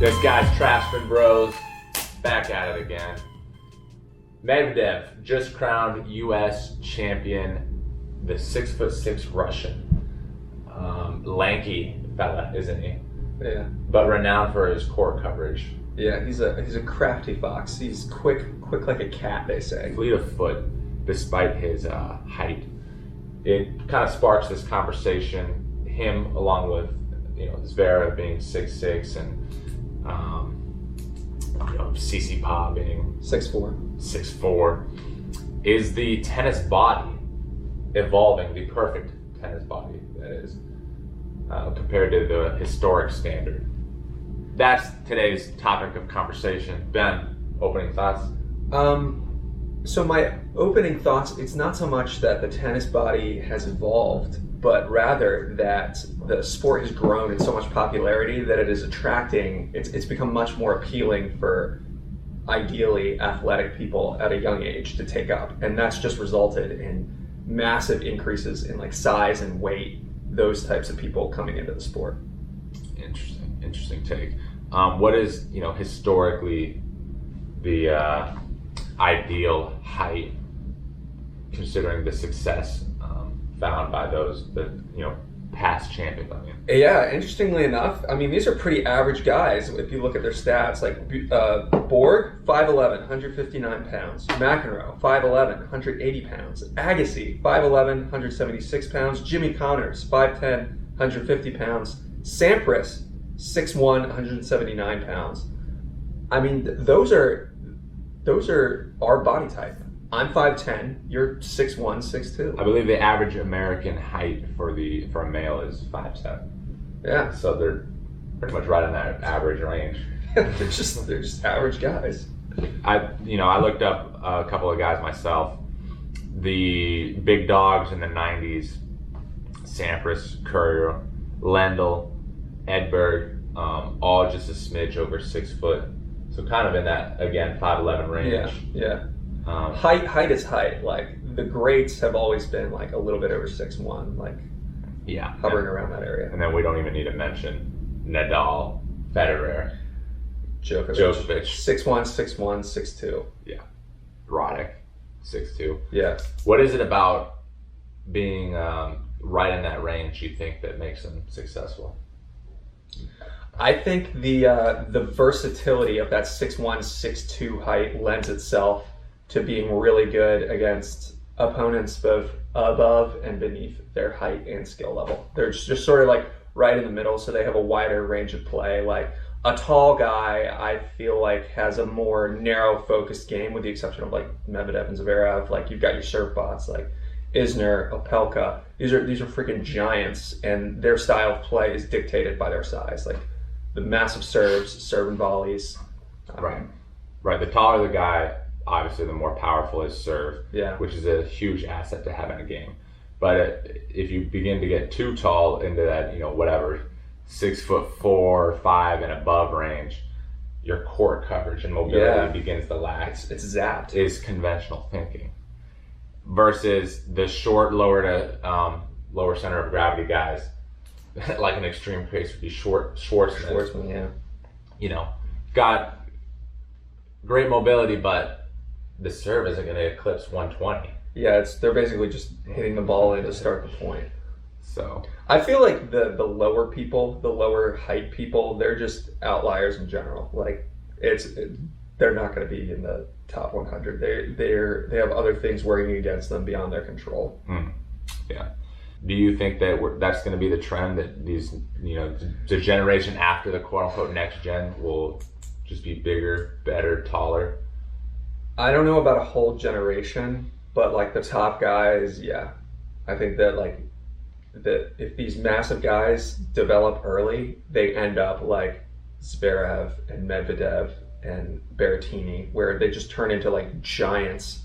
This guy's Trapspin Bros back at it again. Medvedev just crowned U.S. champion, the 6'6" Russian. Lanky fella, isn't he? Yeah. But renowned for his court coverage. Yeah, he's a crafty fox. He's quick like a cat, they say. Fleet of foot, despite his height. It kind of sparks this conversation. Him, along with Zverev being 6'6" and Tsitsipas being 6'4". Is the tennis body evolving, the perfect tennis body that is, compared to the historic standard? That's today's topic of conversation. Ben, opening thoughts? So my opening thoughts, it's not so much that the tennis body has evolved, but rather that the sport has grown in so much popularity that it is attracting, it's become much more appealing for ideally athletic people at a young age to take up. And that's just resulted in massive increases in like size and weight, those types of people coming into the sport. Interesting take. What is, historically the ideal height, considering the success found by those past champions? Yeah, interestingly enough, these are pretty average guys if you look at their stats. Like Borg, 5'11", 159 pounds. McEnroe, 5'11", 180 pounds. Agassi, 5'11", 176 pounds. Jimmy Connors, 5'10", 150 pounds. Sampras, 6'1", 179 pounds. Those are our body type. I'm 5'10", you're 6'1", 6'2". I believe the average American height for a male is 5'7". Yeah. So they're pretty much right in that average range. they're just average guys. I looked up a couple of guys myself. The big dogs in the 90s, Sampras, Courier, Lendl, Edberg, all just a smidge over 6 foot. So kind of in that, again, 5'11" range. Yeah. Height is height. Like the greats have always been like a little bit over 6'1", like hovering around that area. And then we don't even need to mention Nadal, Federer, Djokovic. 6'1", 6'1", 6'2". Yeah. Roddick, 6'2". Yeah. What is it about being right in that range you think that makes them successful? I think the versatility of that 6'1", 6'2" height lends itself to being really good against opponents both above and beneath their height and skill level. They're just sort of like right in the middle, so they have a wider range of play. Like a tall guy, I feel like has a more narrow focused game, with the exception of like Medvedev and Zverev. Like you've got your serve bots like Isner, Opelka. These are freaking giants, and their style of play is dictated by their size. Like the massive serves, serve and volleys. Right. The taller the guy, obviously the more powerful his serve, which is a huge asset to have in a game. But if you begin to get too tall into that, 6'4", 5 and above range, your court coverage and mobility begins to lack. It's zapped. Is conventional thinking. Versus the short, lower center of gravity guys, like an extreme case would be Schwartzman. Got great mobility, but the serve isn't going to eclipse 120. Yeah, they're basically just hitting the ball in to start the point. So I feel like the lower people, the lower height people, they're just outliers in general. Like they're not going to be in the top 100. They have other things working against them beyond their control. Yeah. Do you think that that's going to be the trend, that these, the generation after the quote unquote next gen will just be bigger, better, taller? I don't know about a whole generation, but like the top guys, yeah. I think that that if these massive guys develop early, they end up like Zverev and Medvedev and Berrettini, where they just turn into like giants,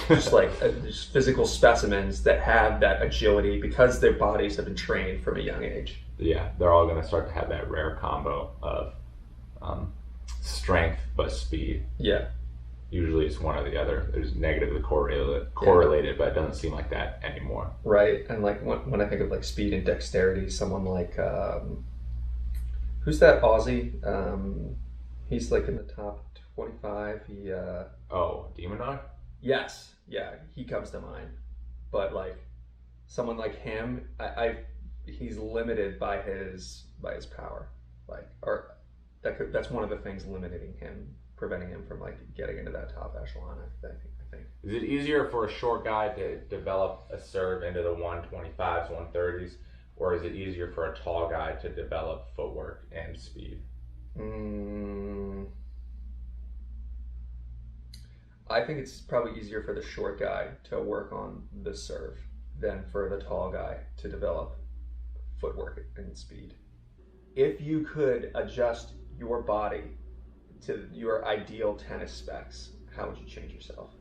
just like just physical specimens that have that agility because their bodies have been trained from a young age. Yeah, they're all going to start to have that rare combo of strength but speed. Yeah. Usually it's one or the other. There's negatively correlated, but it doesn't seem like that anymore. Right, and like when I think of like speed and dexterity, someone like who's that Aussie? He's like in the top 25. He Oh, Demonar? yes, yeah, he comes to mind. But like someone like him, he's limited by his power. Like or that's one of the things limiting him, preventing him from like getting into that top echelon. I think. Is it easier for a short guy to develop a serve into the 125s, 130s, or is it easier for a tall guy to develop footwork and speed? I think it's probably easier for the short guy to work on the serve than for the tall guy to develop footwork and speed. If you could adjust your body to your ideal tennis specs, how would you change yourself?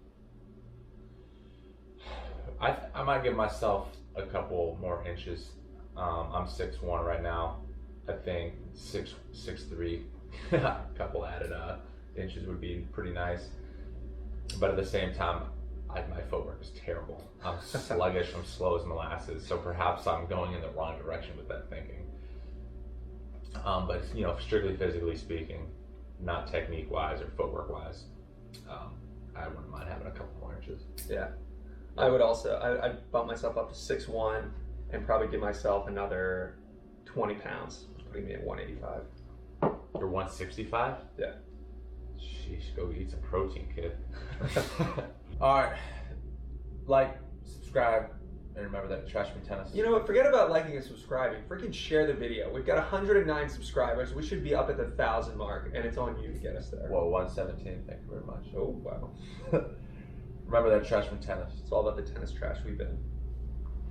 I might give myself a couple more inches. I'm 6'1" right now. I think 6'3", a couple added inches would be pretty nice. But at the same time, my footwork is terrible. I'm sluggish. I'm slow as molasses. So perhaps I'm going in the wrong direction with that thinking. But strictly physically speaking, not technique wise or footwork wise, I wouldn't mind having a couple more inches. Yeah. I would also, I'd bump myself up to 6'1" and probably give myself another 20 pounds, putting me at 185. You're 165? Yeah. Sheesh, go eat some protein, kid. All right. Like, subscribe, and remember that Trashman Tennis. You know what? Forget about liking and subscribing. Freaking share the video. We've got 109 subscribers. We should be up at the 1,000 mark, and it's on you to get us there. Whoa, 117. Thank you very much. Oh, wow. Remember that Trashman Tennis. It's all about the tennis trash we've been.